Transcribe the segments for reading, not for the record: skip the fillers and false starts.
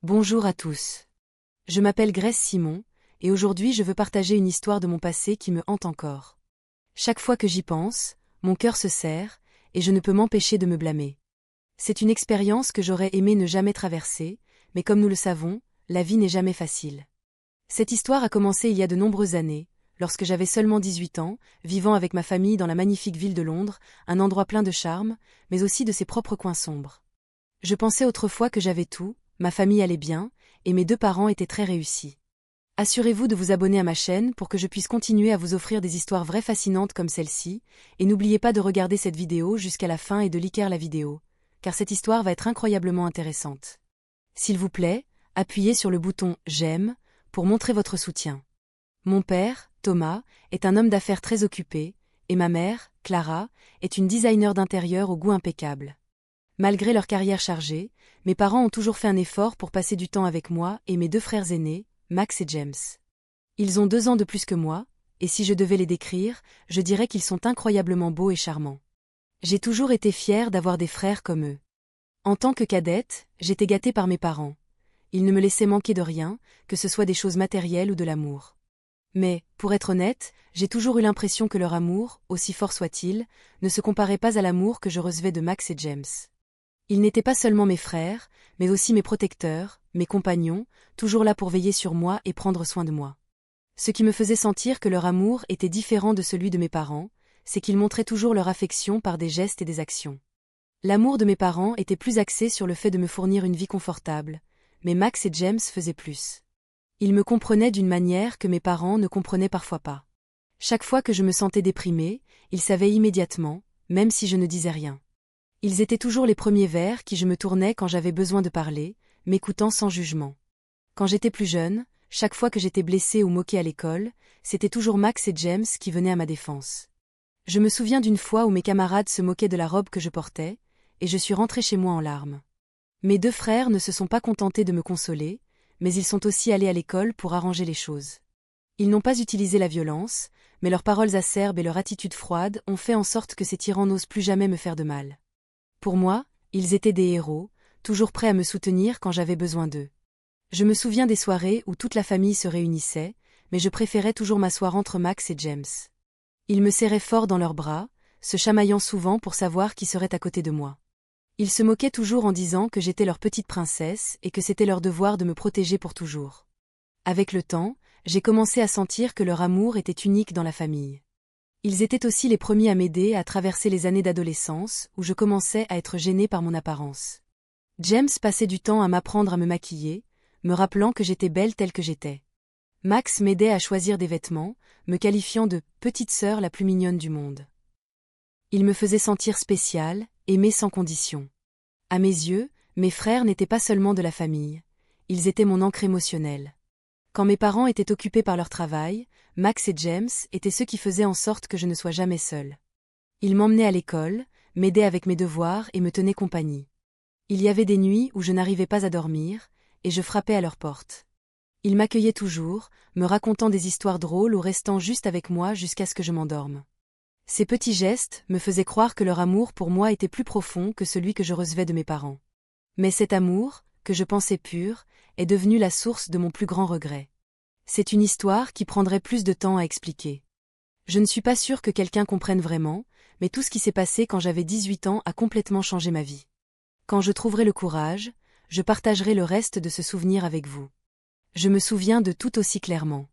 Bonjour à tous. Je m'appelle Grace Simon, et aujourd'hui je veux partager une histoire de mon passé qui me hante encore. Chaque fois que j'y pense, mon cœur se serre, et je ne peux m'empêcher de me blâmer. C'est une expérience que j'aurais aimé ne jamais traverser, mais comme nous le savons, la vie n'est jamais facile. Cette histoire a commencé il y a de nombreuses années, lorsque j'avais seulement 18 ans, vivant avec ma famille dans la magnifique ville de Londres, un endroit plein de charme, mais aussi de ses propres coins sombres. Je pensais autrefois que j'avais tout, ma famille allait bien, et mes deux parents étaient très réussis. Assurez-vous de vous abonner à ma chaîne pour que je puisse continuer à vous offrir des histoires vraies fascinantes comme celle-ci, et n'oubliez pas de regarder cette vidéo jusqu'à la fin et de liker la vidéo, car cette histoire va être incroyablement intéressante. S'il vous plaît, appuyez sur le bouton « J'aime » pour montrer votre soutien. Mon père, Thomas, est un homme d'affaires très occupé, et ma mère, Clara, est une designer d'intérieur au goût impeccable. Malgré leur carrière chargée, mes parents ont toujours fait un effort pour passer du temps avec moi et mes deux frères aînés, Max et James. Ils ont 2 ans de plus que moi, et si je devais les décrire, je dirais qu'ils sont incroyablement beaux et charmants. J'ai toujours été fière d'avoir des frères comme eux. En tant que cadette, j'étais gâtée par mes parents. Ils ne me laissaient manquer de rien, que ce soit des choses matérielles ou de l'amour. Mais, pour être honnête, j'ai toujours eu l'impression que leur amour, aussi fort soit-il, ne se comparait pas à l'amour que je recevais de Max et James. Ils n'étaient pas seulement mes frères, mais aussi mes protecteurs, mes compagnons, toujours là pour veiller sur moi et prendre soin de moi. Ce qui me faisait sentir que leur amour était différent de celui de mes parents, c'est qu'ils montraient toujours leur affection par des gestes et des actions. L'amour de mes parents était plus axé sur le fait de me fournir une vie confortable, mais Max et James faisaient plus. Ils me comprenaient d'une manière que mes parents ne comprenaient parfois pas. Chaque fois que je me sentais déprimée, ils savaient immédiatement, même si je ne disais rien. Ils étaient toujours les premiers vers qui je me tournais quand j'avais besoin de parler, m'écoutant sans jugement. Quand j'étais plus jeune, chaque fois que j'étais blessée ou moquée à l'école, c'était toujours Max et James qui venaient à ma défense. Je me souviens d'une fois où mes camarades se moquaient de la robe que je portais, et je suis rentrée chez moi en larmes. Mes deux frères ne se sont pas contentés de me consoler, mais ils sont aussi allés à l'école pour arranger les choses. Ils n'ont pas utilisé la violence, mais leurs paroles acerbes et leur attitude froide ont fait en sorte que ces tyrans n'osent plus jamais me faire de mal. Pour moi, ils étaient des héros, toujours prêts à me soutenir quand j'avais besoin d'eux. Je me souviens des soirées où toute la famille se réunissait, mais je préférais toujours m'asseoir entre Max et James. Ils me serraient fort dans leurs bras, se chamaillant souvent pour savoir qui serait à côté de moi. Ils se moquaient toujours en disant que j'étais leur petite princesse et que c'était leur devoir de me protéger pour toujours. Avec le temps, j'ai commencé à sentir que leur amour était unique dans la famille. Ils étaient aussi les premiers à m'aider à traverser les années d'adolescence où je commençais à être gênée par mon apparence. James passait du temps à m'apprendre à me maquiller, me rappelant que j'étais belle telle que j'étais. Max m'aidait à choisir des vêtements, me qualifiant de « petite sœur la plus mignonne du monde ». Il me faisait sentir spéciale, aimée sans condition. À mes yeux, mes frères n'étaient pas seulement de la famille, ils étaient mon ancre émotionnelle. Quand mes parents étaient occupés par leur travail, Max et James étaient ceux qui faisaient en sorte que je ne sois jamais seule. Ils m'emmenaient à l'école, m'aidaient avec mes devoirs et me tenaient compagnie. Il y avait des nuits où je n'arrivais pas à dormir, et je frappais à leur porte. Ils m'accueillaient toujours, me racontant des histoires drôles ou restant juste avec moi jusqu'à ce que je m'endorme. Ces petits gestes me faisaient croire que leur amour pour moi était plus profond que celui que je recevais de mes parents. Mais cet amour, que je pensais pur, est devenu la source de mon plus grand regret. C'est une histoire qui prendrait plus de temps à expliquer. Je ne suis pas sûre que quelqu'un comprenne vraiment, mais tout ce qui s'est passé quand j'avais 18 ans a complètement changé ma vie. Quand je trouverai le courage, je partagerai le reste de ce souvenir avec vous. Je me souviens de tout aussi clairement.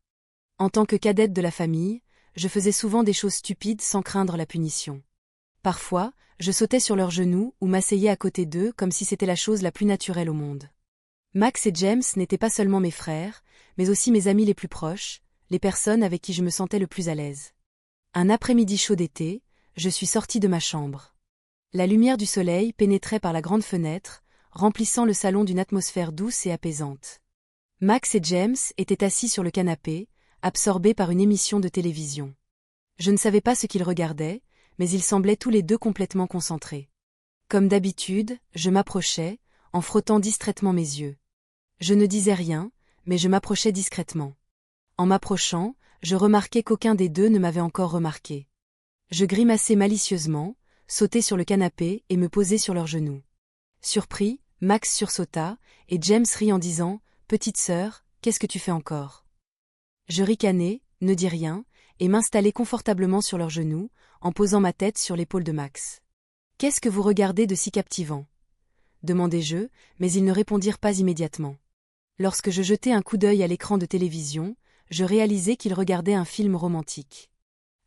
En tant que cadette de la famille, je faisais souvent des choses stupides sans craindre la punition. Parfois, je sautais sur leurs genoux ou m'asseyais à côté d'eux comme si c'était la chose la plus naturelle au monde. Max et James n'étaient pas seulement mes frères, mais aussi mes amis les plus proches, les personnes avec qui je me sentais le plus à l'aise. Un après-midi chaud d'été, je suis sortie de ma chambre. La lumière du soleil pénétrait par la grande fenêtre, remplissant le salon d'une atmosphère douce et apaisante. Max et James étaient assis sur le canapé, absorbés par une émission de télévision. Je ne savais pas ce qu'ils regardaient, mais ils semblaient tous les deux complètement concentrés. Comme d'habitude, je m'approchais, en frottant distraitement mes yeux. Je ne disais rien, mais je m'approchais discrètement. En m'approchant, je remarquai qu'aucun des deux ne m'avait encore remarqué. Je grimaçais malicieusement, sautais sur le canapé et me posais sur leurs genoux. Surpris, Max sursauta, et James rit en disant « Petite sœur, qu'est-ce que tu fais encore ?» Je ricanai, ne dis rien, et m'installai confortablement sur leurs genoux, en posant ma tête sur l'épaule de Max. « Qu'est-ce que vous regardez de si captivant ?» demandai-je, mais ils ne répondirent pas immédiatement. Lorsque je jetai un coup d'œil à l'écran de télévision, je réalisai qu'ils regardaient un film romantique.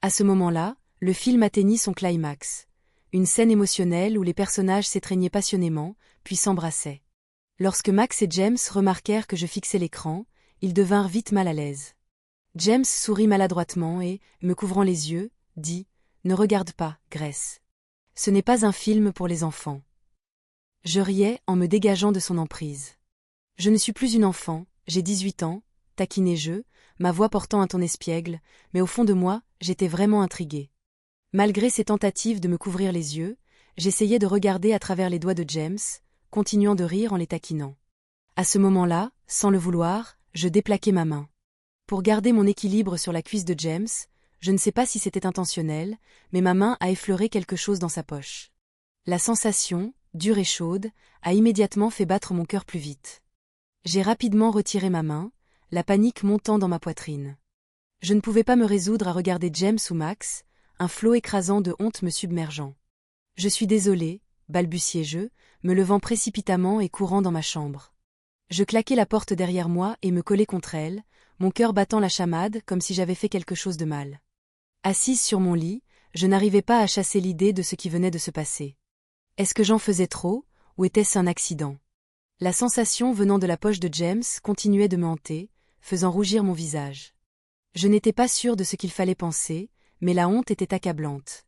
À ce moment-là, le film atteignit son climax. Une scène émotionnelle où les personnages s'étreignaient passionnément, puis s'embrassaient. Lorsque Max et James remarquèrent que je fixais l'écran, ils devinrent vite mal à l'aise. James sourit maladroitement et, me couvrant les yeux, dit « Ne regarde pas, Grace. Ce n'est pas un film pour les enfants. » Je riais en me dégageant de son emprise. « Je ne suis plus une enfant, j'ai 18 ans, taquinai-je, ma voix portant un ton espiègle, mais au fond de moi, j'étais vraiment intriguée. Malgré ses tentatives de me couvrir les yeux, j'essayais de regarder à travers les doigts de James, continuant de rire en les taquinant. À ce moment-là, sans le vouloir, je déplaquai ma main. Pour garder mon équilibre sur la cuisse de James, je ne sais pas si c'était intentionnel, mais ma main a effleuré quelque chose dans sa poche. La sensation, dure et chaude, a immédiatement fait battre mon cœur plus vite. J'ai rapidement retiré ma main, la panique montant dans ma poitrine. Je ne pouvais pas me résoudre à regarder James ou Max, un flot écrasant de honte me submergeant. « Je suis désolée » balbutiai-je, me levant précipitamment et courant dans ma chambre. Je claquai la porte derrière moi et me collai contre elle, mon cœur battant la chamade comme si j'avais fait quelque chose de mal. Assise sur mon lit, je n'arrivais pas à chasser l'idée de ce qui venait de se passer. Est-ce que j'en faisais trop, ou était-ce un accident? La sensation venant de la poche de James continuait de me hanter, faisant rougir mon visage. Je n'étais pas sûre de ce qu'il fallait penser, mais la honte était accablante.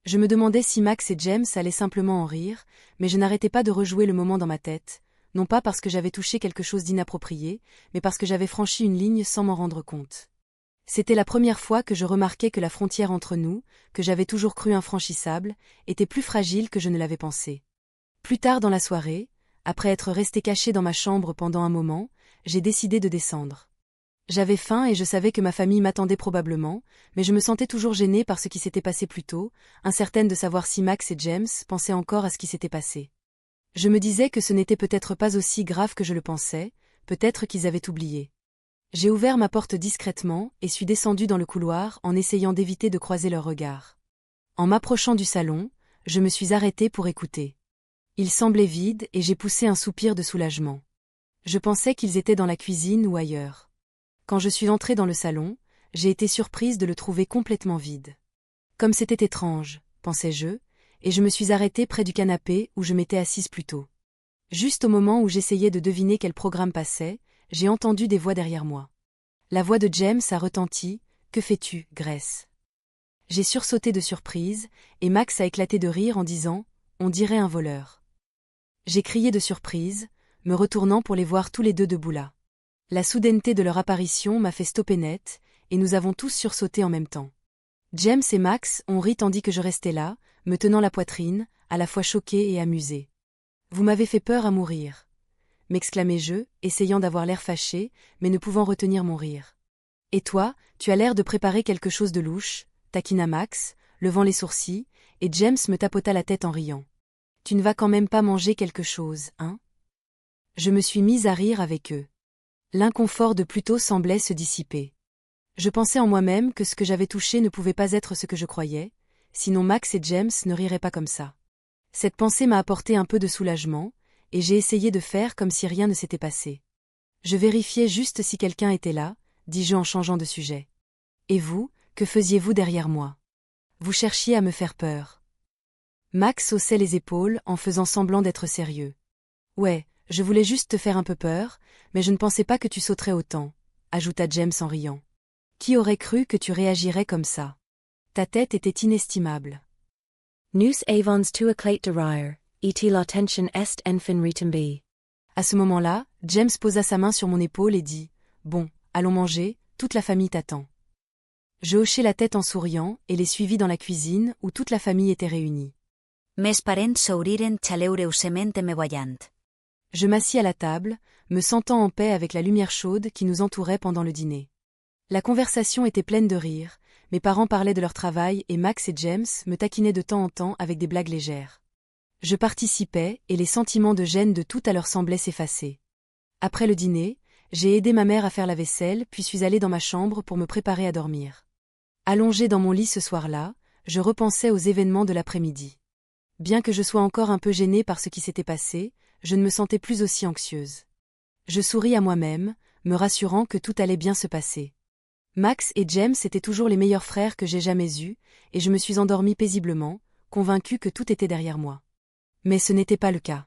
Je me demandais si Max et James allaient simplement en rire, mais je n'arrêtais pas de rejouer le moment dans ma tête, non pas parce que j'avais touché quelque chose d'inapproprié, mais parce que j'avais franchi une ligne sans m'en rendre compte. C'était la première fois que je remarquais que la frontière entre nous, que j'avais toujours cru infranchissable, était plus fragile que je ne l'avais pensé. Plus tard dans la soirée, après être restée cachée dans ma chambre pendant un moment, j'ai décidé de descendre. J'avais faim et je savais que ma famille m'attendait probablement, mais je me sentais toujours gênée par ce qui s'était passé plus tôt, incertaine de savoir si Max et James pensaient encore à ce qui s'était passé. Je me disais que ce n'était peut-être pas aussi grave que je le pensais, peut-être qu'ils avaient oublié. J'ai ouvert ma porte discrètement et suis descendue dans le couloir en essayant d'éviter de croiser leurs regards. En m'approchant du salon, je me suis arrêtée pour écouter. Il semblait vide et j'ai poussé un soupir de soulagement. Je pensais qu'ils étaient dans la cuisine ou ailleurs. Quand je suis entrée dans le salon, j'ai été surprise de le trouver complètement vide. Comme c'était étrange, pensais-je, et je me suis arrêtée près du canapé où je m'étais assise plus tôt. Juste au moment où j'essayais de deviner quel programme passait, j'ai entendu des voix derrière moi. La voix de James a retenti « Que fais-tu, Grace ?» J'ai sursauté de surprise, et Max a éclaté de rire en disant « On dirait un voleur ». J'ai crié de surprise, me retournant pour les voir tous les deux debout là. La soudaineté de leur apparition m'a fait stopper net, et nous avons tous sursauté en même temps. James et Max ont ri tandis que je restais là, me tenant la poitrine, à la fois choquée et amusée. « Vous m'avez fait peur à mourir » m'exclamai-je, essayant d'avoir l'air fâché, mais ne pouvant retenir mon rire. « Et toi, tu as l'air de préparer quelque chose de louche » taquina Max, levant les sourcils, et James me tapota la tête en riant. « Tu ne vas quand même pas manger quelque chose, hein ?» Je me suis mise à rire avec eux. L'inconfort de plus tôt semblait se dissiper. Je pensais en moi-même que ce que j'avais touché ne pouvait pas être ce que je croyais, sinon Max et James ne riraient pas comme ça. Cette pensée m'a apporté un peu de soulagement, et j'ai essayé de faire comme si rien ne s'était passé. Je vérifiais juste si quelqu'un était là, dis-je en changeant de sujet. Et vous, que faisiez-vous derrière moi? Vous cherchiez à me faire peur. Max haussait les épaules en faisant semblant d'être sérieux. Ouais, je voulais juste te faire un peu peur, mais je ne pensais pas que tu sauterais autant, ajouta James en riant. Qui aurait cru que tu réagirais comme ça? Ta tête était inestimable. Nous avons tu éclat de rire, et l'attention est enfin retombée. À ce moment-là, James posa sa main sur mon épaule et dit « Bon, allons manger, toute la famille t'attend. » Je hochai la tête en souriant et les suivis dans la cuisine où toute la famille était réunie. Mes parents souriren chaleureusement me voyant. Je m'assis à la table, me sentant en paix avec la lumière chaude qui nous entourait pendant le dîner. La conversation était pleine de rire, mes parents parlaient de leur travail et Max et James me taquinaient de temps en temps avec des blagues légères. Je participais, et les sentiments de gêne de tout à l'heure semblaient s'effacer. Après le dîner, j'ai aidé ma mère à faire la vaisselle, puis suis allée dans ma chambre pour me préparer à dormir. Allongée dans mon lit ce soir-là, je repensais aux événements de l'après-midi. Bien que je sois encore un peu gênée par ce qui s'était passé, je ne me sentais plus aussi anxieuse. Je souris à moi-même, me rassurant que tout allait bien se passer. Max et James étaient toujours les meilleurs frères que j'ai jamais eus, et je me suis endormie paisiblement, convaincue que tout était derrière moi. Mais ce n'était pas le cas.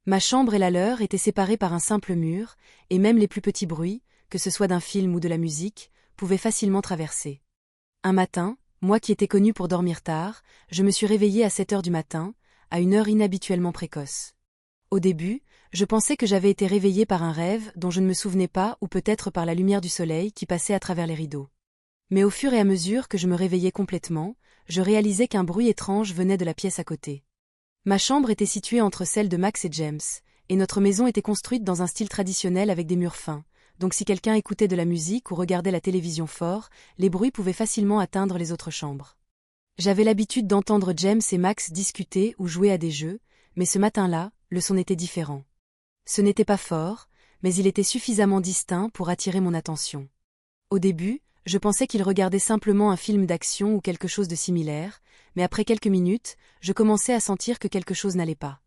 Ma chambre et la leur étaient séparées par un simple mur, et même les plus petits bruits, que ce soit d'un film ou de la musique, pouvaient facilement traverser. Un matin, moi qui étais connue pour dormir tard, je me suis réveillée à 7 heures du matin, à une heure inhabituellement précoce. Au début, je pensais que j'avais été réveillée par un rêve dont je ne me souvenais pas ou peut-être par la lumière du soleil qui passait à travers les rideaux. Mais au fur et à mesure que je me réveillais complètement, je réalisais qu'un bruit étrange venait de la pièce à côté. Ma chambre était située entre celle de Max et James, et notre maison était construite dans un style traditionnel avec des murs fins, donc si quelqu'un écoutait de la musique ou regardait la télévision fort, les bruits pouvaient facilement atteindre les autres chambres. J'avais l'habitude d'entendre James et Max discuter ou jouer à des jeux, mais ce matin-là, le son était différent. Ce n'était pas fort, mais il était suffisamment distinct pour attirer mon attention. Au début, je pensais qu'ils regardaient simplement un film d'action ou quelque chose de similaire, mais après quelques minutes, je commençais à sentir que quelque chose n'allait pas.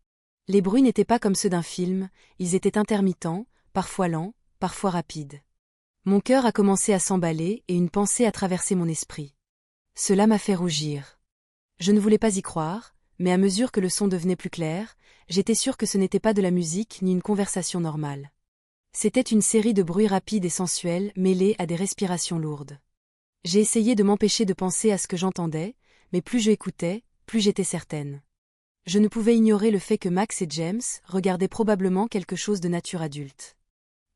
Les bruits n'étaient pas comme ceux d'un film, ils étaient intermittents, parfois lents, parfois rapides. Mon cœur a commencé à s'emballer et une pensée a traversé mon esprit. Cela m'a fait rougir. Je ne voulais pas y croire, mais à mesure que le son devenait plus clair, j'étais sûre que ce n'était pas de la musique ni une conversation normale. C'était une série de bruits rapides et sensuels mêlés à des respirations lourdes. J'ai essayé de m'empêcher de penser à ce que j'entendais, mais plus je écoutais, plus j'étais certaine. Je ne pouvais ignorer le fait que Max et James regardaient probablement quelque chose de nature adulte.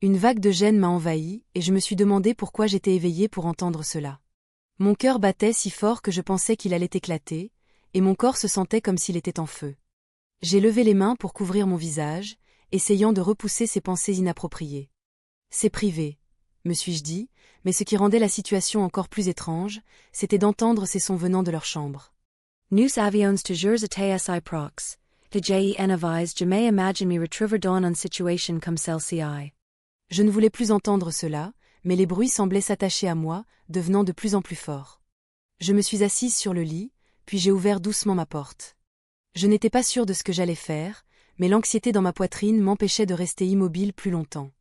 Une vague de gêne m'a envahie, et je me suis demandé pourquoi j'étais éveillée pour entendre cela. Mon cœur battait si fort que je pensais qu'il allait éclater, et mon corps se sentait comme s'il était en feu. J'ai levé les mains pour couvrir mon visage, essayant de repousser ces pensées inappropriées. C'est privé, me suis-je dit, mais ce qui rendait la situation encore plus étrange, c'était d'entendre ces sons venant de leur chambre. Nous avions toujours été assez proches. De j'ai envie jamais imaginer me retrouver dans une situation comme celle-ci. Je ne voulais plus entendre cela, mais les bruits semblaient s'attacher à moi, devenant de plus en plus forts. Je me suis assise sur le lit, puis j'ai ouvert doucement ma porte. Je n'étais pas sûre de ce que j'allais faire, mais l'anxiété dans ma poitrine m'empêchait de rester immobile plus longtemps.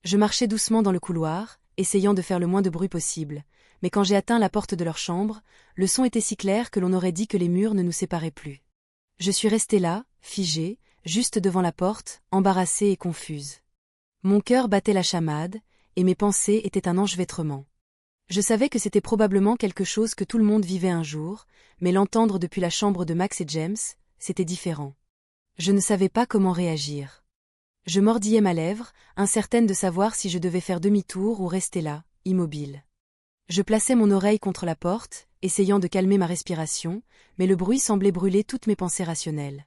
Je marchais doucement dans le couloir, essayant de faire le moins de bruit possible, mais quand j'ai atteint la porte de leur chambre, le son était si clair que l'on aurait dit que les murs ne nous séparaient plus. Je suis restée là, figée, juste devant la porte, embarrassée et confuse. Mon cœur battait la chamade, et mes pensées étaient un enchevêtrement. Je savais que c'était probablement quelque chose que tout le monde vivait un jour, mais l'entendre depuis la chambre de Max et James, c'était différent. Je ne savais pas comment réagir. Je mordillais ma lèvre, incertaine de savoir si je devais faire demi-tour ou rester là, immobile. Je plaçais mon oreille contre la porte, essayant de calmer ma respiration, mais le bruit semblait brûler toutes mes pensées rationnelles.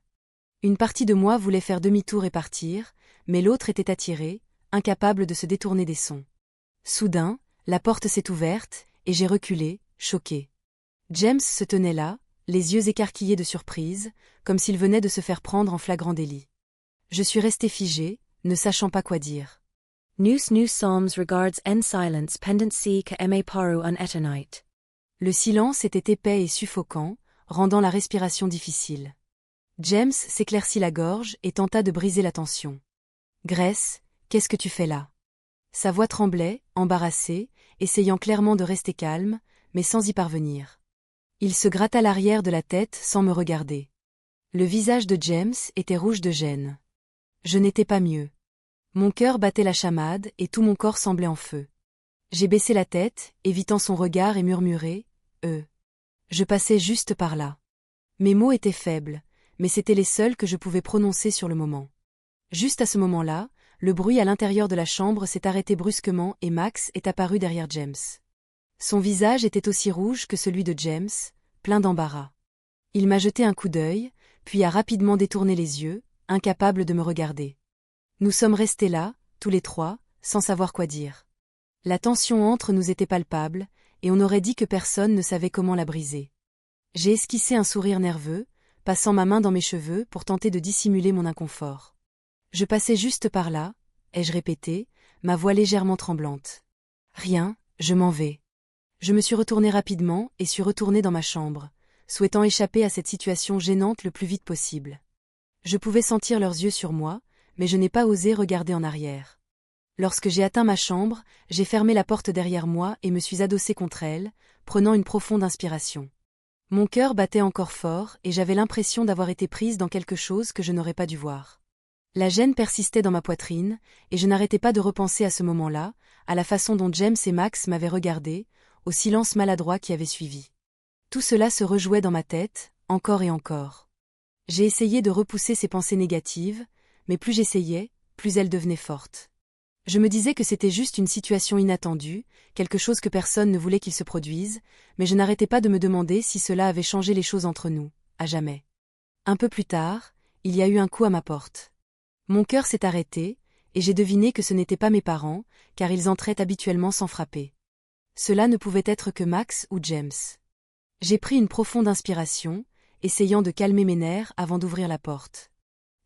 Une partie de moi voulait faire demi-tour et partir, mais l'autre était attirée, incapable de se détourner des sons. Soudain, la porte s'est ouverte, et j'ai reculé, choquée. James se tenait là, les yeux écarquillés de surprise, comme s'il venait de se faire prendre en flagrant délit. Je suis restée figée, ne sachant pas quoi dire. Nous sommes regards en silence pendant que me paru un éternite. Le silence était épais et suffocant, rendant la respiration difficile. James s'éclaircit la gorge et tenta de briser la tension. « Grace, qu'est-ce que tu fais là ?» Sa voix tremblait, embarrassée, essayant clairement de rester calme, mais sans y parvenir. Il se gratta l'arrière de la tête sans me regarder. Le visage de James était rouge de gêne. Je n'étais pas mieux. Mon cœur battait la chamade et tout mon corps semblait en feu. J'ai baissé la tête, évitant son regard et murmuré « Je passais juste par là. » Mes mots étaient faibles, mais c'étaient les seuls que je pouvais prononcer sur le moment. Juste à ce moment-là, le bruit à l'intérieur de la chambre s'est arrêté brusquement et Max est apparu derrière James. Son visage était aussi rouge que celui de James, plein d'embarras. Il m'a jeté un coup d'œil, puis a rapidement détourné les yeux, incapable de me regarder. Nous sommes restés là, tous les trois, sans savoir quoi dire. La tension entre nous était palpable, et on aurait dit que personne ne savait comment la briser. J'ai esquissé un sourire nerveux, passant ma main dans mes cheveux pour tenter de dissimuler mon inconfort. Je passais juste par là, ai-je répété, ma voix légèrement tremblante. Rien, je m'en vais. Je me suis retournée rapidement et suis retournée dans ma chambre, souhaitant échapper à cette situation gênante le plus vite possible. Je pouvais sentir leurs yeux sur moi, mais je n'ai pas osé regarder en arrière. Lorsque j'ai atteint ma chambre, j'ai fermé la porte derrière moi et me suis adossée contre elle, prenant une profonde inspiration. Mon cœur battait encore fort et j'avais l'impression d'avoir été prise dans quelque chose que je n'aurais pas dû voir. La gêne persistait dans ma poitrine, et je n'arrêtais pas de repenser à ce moment-là, à la façon dont James et Max m'avaient regardé, au silence maladroit qui avait suivi. Tout cela se rejouait dans ma tête, encore et encore. J'ai essayé de repousser ces pensées négatives, mais plus j'essayais, plus elles devenaient fortes. Je me disais que c'était juste une situation inattendue, quelque chose que personne ne voulait qu'il se produise, mais je n'arrêtais pas de me demander si cela avait changé les choses entre nous, à jamais. Un peu plus tard, il y a eu un coup à ma porte. Mon cœur s'est arrêté, et j'ai deviné que ce n'étaient pas mes parents, car ils entraient habituellement sans frapper. Cela ne pouvait être que Max ou James. J'ai pris une profonde inspiration, essayant de calmer mes nerfs avant d'ouvrir la porte.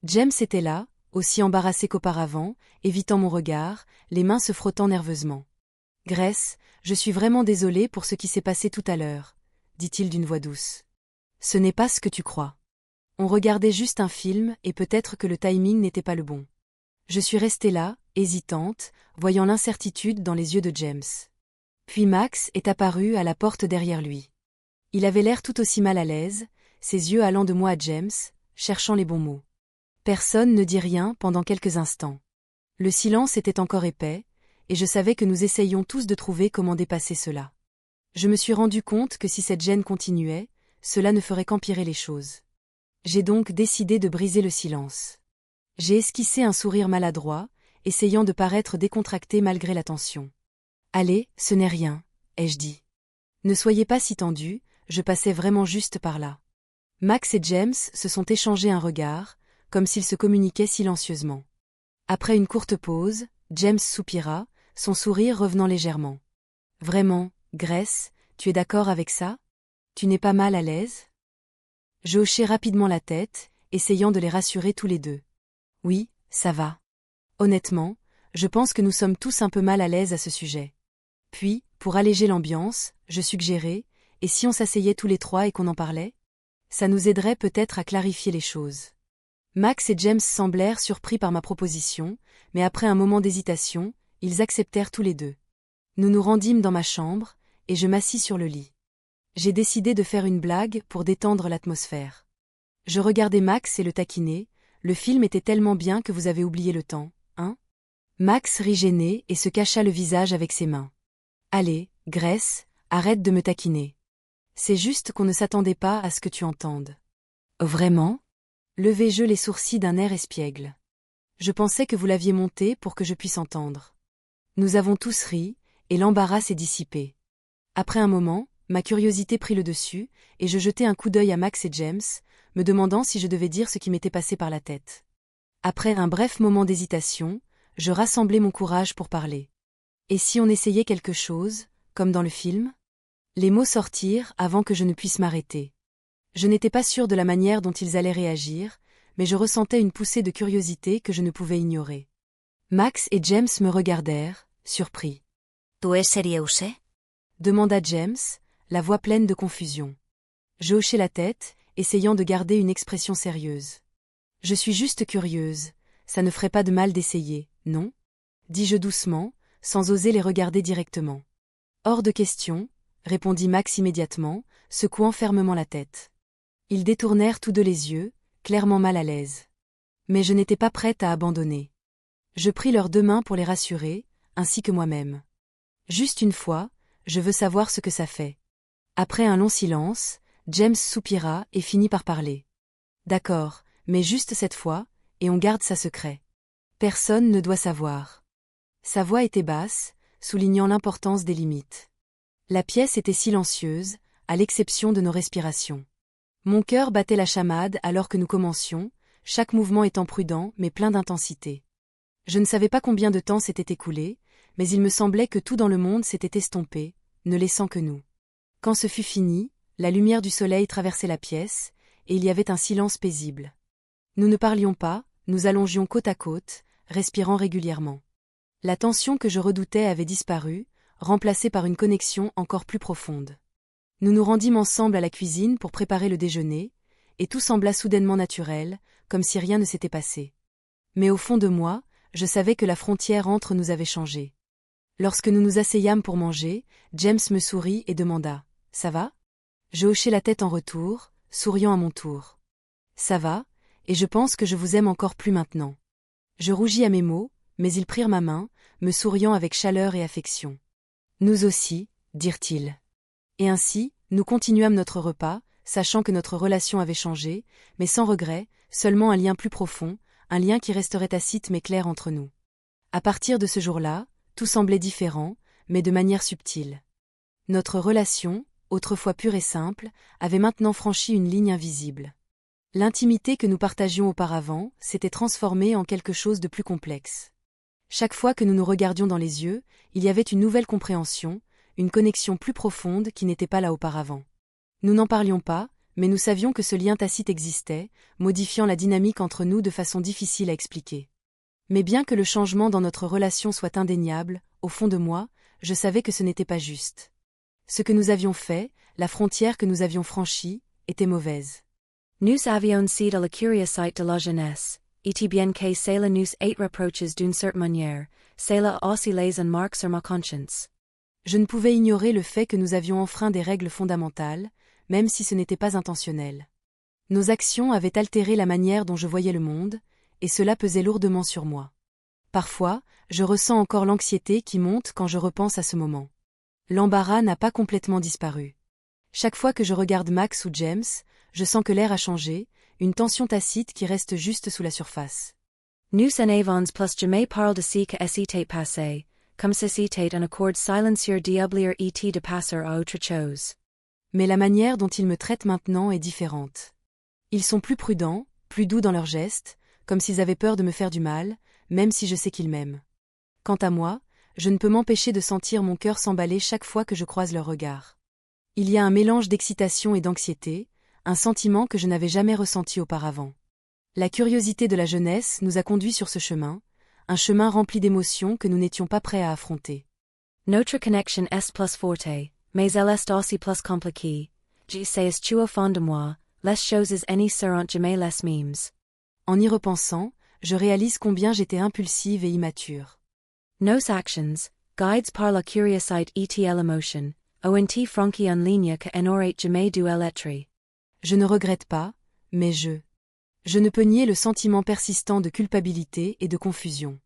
James était là, aussi embarrassé qu'auparavant, évitant mon regard, les mains se frottant nerveusement. « Grace, je suis vraiment désolé pour ce qui s'est passé tout à l'heure, » dit-il d'une voix douce. « Ce n'est pas ce que tu crois. On regardait juste un film et peut-être que le timing n'était pas le bon. » Je suis restée là, hésitante, voyant l'incertitude dans les yeux de James. Puis Max est apparu à la porte derrière lui. Il avait l'air tout aussi mal à l'aise, ses yeux allant de moi à James, cherchant les bons mots. Personne ne dit rien pendant quelques instants. Le silence était encore épais, et je savais que nous essayions tous de trouver comment dépasser cela. Je me suis rendu compte que si cette gêne continuait, cela ne ferait qu'empirer les choses. J'ai donc décidé de briser le silence. J'ai esquissé un sourire maladroit, essayant de paraître décontracté malgré la tension. « Allez, ce n'est rien, » ai-je dit. « Ne soyez pas si tendus, je passais vraiment juste par là. » Max et James se sont échangés un regard, comme s'ils se communiquaient silencieusement. Après une courte pause, James soupira, son sourire revenant légèrement. « Vraiment, Grace, tu es d'accord avec ça? Tu n'es pas mal à l'aise ?» Je hochai rapidement la tête, essayant de les rassurer tous les deux. « Oui, ça va. Honnêtement, je pense que nous sommes tous un peu mal à l'aise à ce sujet. » Puis, pour alléger l'ambiance, je suggérai, « Et si on s'asseyait tous les trois et qu'on en parlait? Ça nous aiderait peut-être à clarifier les choses. » Max et James semblèrent surpris par ma proposition, mais après un moment d'hésitation, ils acceptèrent tous les deux. Nous nous rendîmes dans ma chambre, et je m'assis sur le lit. J'ai décidé de faire une blague pour détendre l'atmosphère. Je regardais Max et le taquinais, le film était tellement bien que vous avez oublié le temps, hein? Max rit gêné et se cacha le visage avec ses mains. Allez, Grace, arrête de me taquiner. C'est juste qu'on ne s'attendait pas à ce que tu entendes. Vraiment? Levai-je les sourcils d'un air espiègle. Je pensais que vous l'aviez monté pour que je puisse entendre. Nous avons tous ri, et l'embarras s'est dissipé. Après un moment, ma curiosité prit le dessus, et je jetai un coup d'œil à Max et James, me demandant si je devais dire ce qui m'était passé par la tête. Après un bref moment d'hésitation, je rassemblai mon courage pour parler. Et si on essayait quelque chose, comme dans le film? Les mots sortirent avant que je ne puisse m'arrêter. Je n'étais pas sûre de la manière dont ils allaient réagir, mais je ressentais une poussée de curiosité que je ne pouvais ignorer. Max et James me regardèrent, surpris. « Tu es sérieux? » demanda James, la voix pleine de confusion. Je hochai la tête, essayant de garder une expression sérieuse. « Je suis juste curieuse, ça ne ferait pas de mal d'essayer, non? » dis-je doucement, sans oser les regarder directement. « Hors de question, » répondit Max immédiatement, secouant fermement la tête. Ils détournèrent tous deux les yeux, clairement mal à l'aise. Mais je n'étais pas prête à abandonner. Je pris leurs deux mains pour les rassurer, ainsi que moi-même. Juste une fois, je veux savoir ce que ça fait. Après un long silence, James soupira et finit par parler. D'accord, mais juste cette fois, et on garde ça secret. Personne ne doit savoir. Sa voix était basse, soulignant l'importance des limites. La pièce était silencieuse, à l'exception de nos respirations. Mon cœur battait la chamade alors que nous commencions, chaque mouvement étant prudent mais plein d'intensité. Je ne savais pas combien de temps s'était écoulé, mais il me semblait que tout dans le monde s'était estompé, ne laissant que nous. Quand ce fut fini, la lumière du soleil traversait la pièce, et il y avait un silence paisible. Nous ne parlions pas, nous allongions côte à côte, respirant régulièrement. La tension que je redoutais avait disparu, remplacée par une connexion encore plus profonde. Nous nous rendîmes ensemble à la cuisine pour préparer le déjeuner, et tout sembla soudainement naturel, comme si rien ne s'était passé. Mais au fond de moi, je savais que la frontière entre nous avait changé. Lorsque nous nous asseyâmes pour manger, James me sourit et demanda « Ça va ?» Je hochai la tête en retour, souriant à mon tour. « Ça va, et je pense que je vous aime encore plus maintenant. » Je rougis à mes mots, mais ils prirent ma main, me souriant avec chaleur et affection. « Nous aussi, » dirent-ils. Et ainsi, nous continuâmes notre repas, sachant que notre relation avait changé, mais sans regret, seulement un lien plus profond, un lien qui resterait tacite mais clair entre nous. À partir de ce jour-là, tout semblait différent, mais de manière subtile. Notre relation, autrefois pure et simple, avait maintenant franchi une ligne invisible. L'intimité que nous partagions auparavant s'était transformée en quelque chose de plus complexe. Chaque fois que nous nous regardions dans les yeux, il y avait une nouvelle compréhension, une connexion plus profonde qui n'était pas là auparavant. Nous n'en parlions pas, mais nous savions que ce lien tacite existait, modifiant la dynamique entre nous de façon difficile à expliquer. Mais bien que le changement dans notre relation soit indéniable, au fond de moi, je savais que ce n'était pas juste. Ce que nous avions fait, la frontière que nous avions franchie, était mauvaise. Nous avions sido la curiosité de la jeunesse, et bien que cela nous ait reproches d'une certaine manière, cela aussi les en marque sur ma conscience. Je ne pouvais ignorer le fait que nous avions enfreint des règles fondamentales, même si ce n'était pas intentionnel. Nos actions avaient altéré la manière dont je voyais le monde, et cela pesait lourdement sur moi. Parfois, je ressens encore l'anxiété qui monte quand je repense à ce moment. L'embarras n'a pas complètement disparu. Chaque fois que je regarde Max ou James, je sens que l'air a changé, une tension tacite qui reste juste sous la surface. Nous en avons plus jamais parlé de ce que s'était passé, comme si c'était un accord silencieux d'oublier et de passer à autre chose. Mais la manière dont ils me traitent maintenant est différente. Ils sont plus prudents, plus doux dans leurs gestes, comme s'ils avaient peur de me faire du mal, même si je sais qu'ils m'aiment. Quant à moi, je ne peux m'empêcher de sentir mon cœur s'emballer chaque fois que je croise leur regard. Il y a un mélange d'excitation et d'anxiété, un sentiment que je n'avais jamais ressenti auparavant. La curiosité de la jeunesse nous a conduits sur ce chemin, un chemin rempli d'émotions que nous n'étions pas prêts à affronter. Notre connexion est plus forte, mais elle est aussi plus compliquée. Je sais tu au fond de moi, les choses n'y seront jamais les mêmes. En y repensant, je réalise combien j'étais impulsive et immature. Nos actions, guides par la curiosité et l'émotion, ont franchi en ligne que n'aurait jamais dû l'être. Je ne regrette pas, mais je ne peux nier le sentiment persistant de culpabilité et de confusion.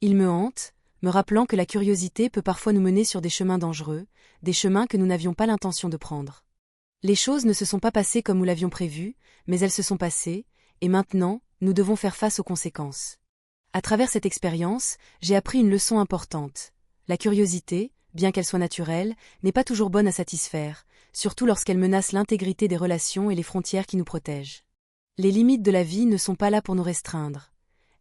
Il me hante, me rappelant que la curiosité peut parfois nous mener sur des chemins dangereux, des chemins que nous n'avions pas l'intention de prendre. Les choses ne se sont pas passées comme nous l'avions prévu, mais elles se sont passées, et maintenant, nous devons faire face aux conséquences. À travers cette expérience, j'ai appris une leçon importante. La curiosité, bien qu'elle soit naturelle, n'est pas toujours bonne à satisfaire, surtout lorsqu'elle menace l'intégrité des relations et les frontières qui nous protègent. Les limites de la vie ne sont pas là pour nous restreindre.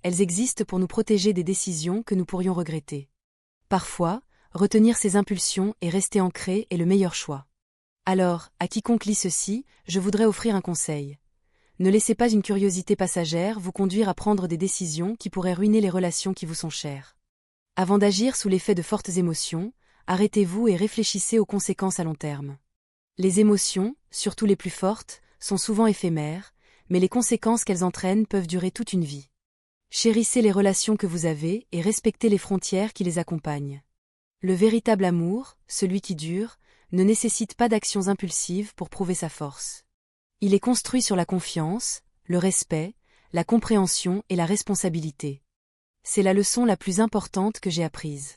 Elles existent pour nous protéger des décisions que nous pourrions regretter. Parfois, retenir ses impulsions et rester ancré est le meilleur choix. Alors, à quiconque lit ceci, je voudrais offrir un conseil. Ne laissez pas une curiosité passagère vous conduire à prendre des décisions qui pourraient ruiner les relations qui vous sont chères. Avant d'agir sous l'effet de fortes émotions, arrêtez-vous et réfléchissez aux conséquences à long terme. Les émotions, surtout les plus fortes, sont souvent éphémères, mais les conséquences qu'elles entraînent peuvent durer toute une vie. Chérissez les relations que vous avez et respectez les frontières qui les accompagnent. Le véritable amour, celui qui dure, ne nécessite pas d'actions impulsives pour prouver sa force. Il est construit sur la confiance, le respect, la compréhension et la responsabilité. C'est la leçon la plus importante que j'ai apprise.